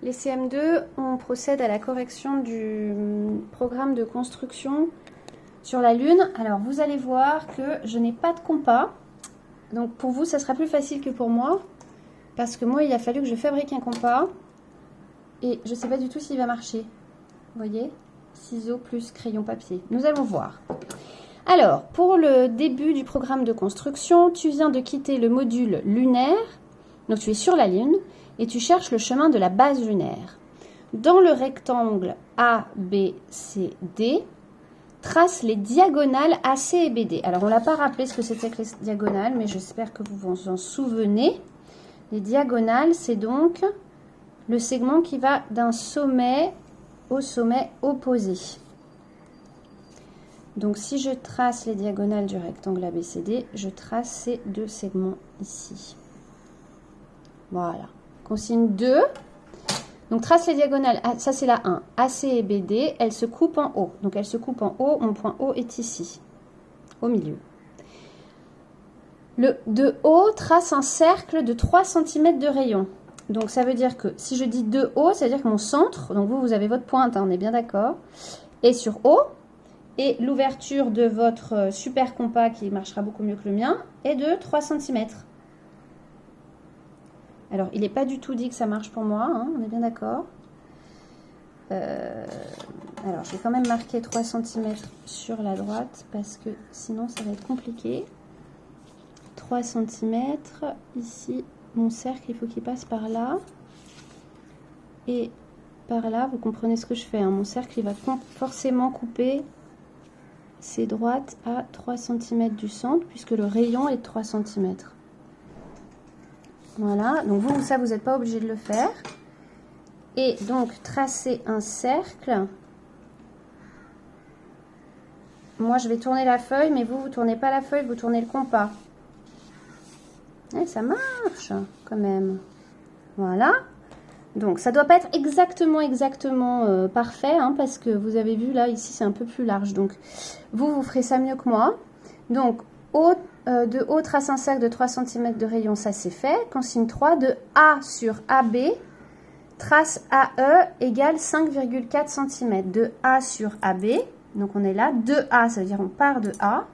Les CM2, on procède à la correction du programme de construction sur la Lune. Alors, vous allez voir que je n'ai pas de compas. Donc, pour vous, ça sera plus facile que pour moi. Parce que moi, il a fallu que je fabrique un compas. Et je ne sais pas du tout s'il va marcher. Vous voyez? Ciseaux plus crayon papier. Nous allons voir. Alors, pour le début du programme de construction, tu viens de quitter le module lunaire. Donc, tu es sur la Lune. Et tu cherches le chemin de la base lunaire. Dans le rectangle A, B, C, D, trace les diagonales AC et BD. Alors, on ne l'a pas rappelé ce que c'était que les diagonales, mais j'espère que vous vous en souvenez. Les diagonales, c'est donc le segment qui va d'un sommet au sommet opposé. Donc, si je trace les diagonales du rectangle ABCD, je trace ces deux segments ici. Voilà. Consigne 2. Donc, trace les diagonales. Ça, c'est la 1. AC et BD, elles se coupent en haut. Donc, elles se coupent en haut. Mon point O est ici, au milieu. De haut, trace un cercle de 3 cm de rayon. Donc, ça veut dire que si je dis de haut, ça veut dire que mon centre, donc vous avez votre pointe, hein, on est bien d'accord, est sur haut. Et l'ouverture de votre super compas, qui marchera beaucoup mieux que le mien, est de 3 cm. Alors, il n'est pas du tout dit que ça marche pour moi, hein, on est bien d'accord. Alors, je vais quand même marquer 3 cm sur la droite, parce que sinon, ça va être compliqué. 3 cm, ici, mon cercle, il faut qu'il passe par là. Et par là, vous comprenez ce que je fais, hein, mon cercle, il va forcément couper ces droites à 3 cm du centre, puisque le rayon est de 3 cm. Voilà, donc vous, ça, vous n'êtes pas obligé de le faire. Et donc, tracer un cercle. Moi, je vais tourner la feuille, mais vous ne tournez pas la feuille, vous tournez le compas. Et ça marche, quand même. Voilà. Donc, ça ne doit pas être exactement parfait, hein, parce que vous avez vu, là, ici, c'est un peu plus large. Donc, vous ferez ça mieux que moi. Donc, de haut, trace un cercle de 3 cm de rayon, ça c'est fait. Consigne 3, de A sur AB, trace AE égale 5,4 cm. De A sur AB, donc on est là, de A, ça veut dire on part de A.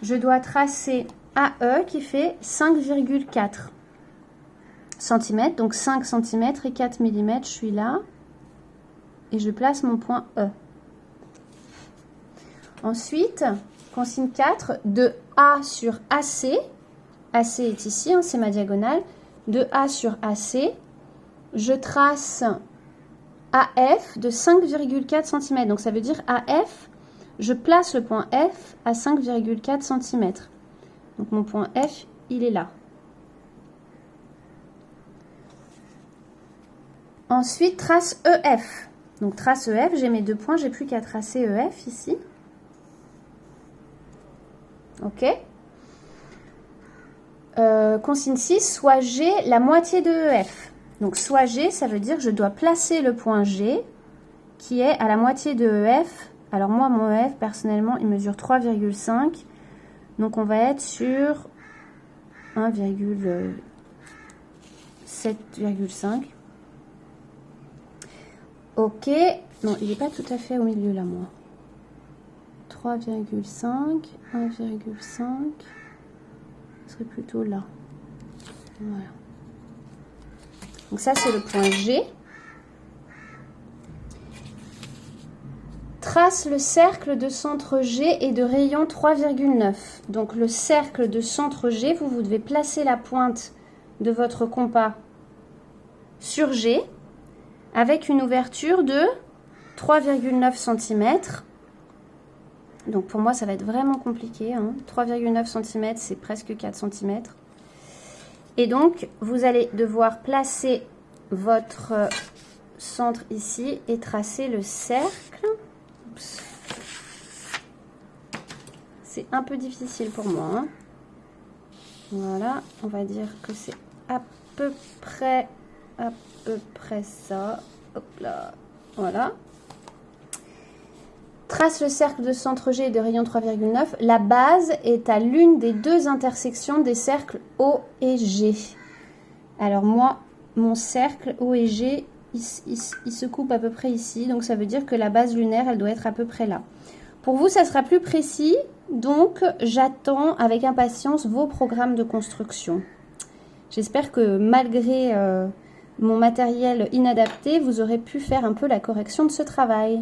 Je dois tracer AE qui fait 5,4 cm, donc 5 cm et 4 mm, je suis là. Et je place mon point E. Ensuite, consigne 4, de A sur AC, AC est ici, hein, c'est ma diagonale, de A sur AC, je trace AF de 5,4 cm, donc ça veut dire AF, je place le point F à 5,4 cm, donc mon point F, il est là. Ensuite, trace EF, donc trace EF, j'ai mes deux points, j'ai plus qu'à tracer EF ici. Ok. Consigne 6, soit G la moitié de EF. Donc, soit G, ça veut dire que je dois placer le point G qui est à la moitié de EF. Alors, moi, mon EF, personnellement, il mesure 3,5. Donc, on va être sur 1,7,5. Ok. Non, il n'est pas tout à fait au milieu, là, moi. 3,5, 1,5, ce serait plutôt là. Voilà. Donc ça, c'est le point G. Trace le cercle de centre G et de rayon 3,9. Donc le cercle de centre G, vous devez placer la pointe de votre compas sur G avec une ouverture de 3,9 cm. Donc pour moi, ça va être vraiment compliqué. Hein. 3,9 cm, c'est presque 4 cm. Et donc, vous allez devoir placer votre centre ici et tracer le cercle. C'est un peu difficile pour moi. Hein. Voilà, on va dire que c'est à peu près ça. Hop là, voilà. Trace le cercle de centre G et de rayon 3,9. La base est à l'une des deux intersections des cercles O et G. Alors moi, mon cercle O et G, il se coupe à peu près ici. Donc ça veut dire que la base lunaire, elle doit être à peu près là. Pour vous, ça sera plus précis. Donc j'attends avec impatience vos programmes de construction. J'espère que malgré mon matériel inadapté, vous aurez pu faire un peu la correction de ce travail.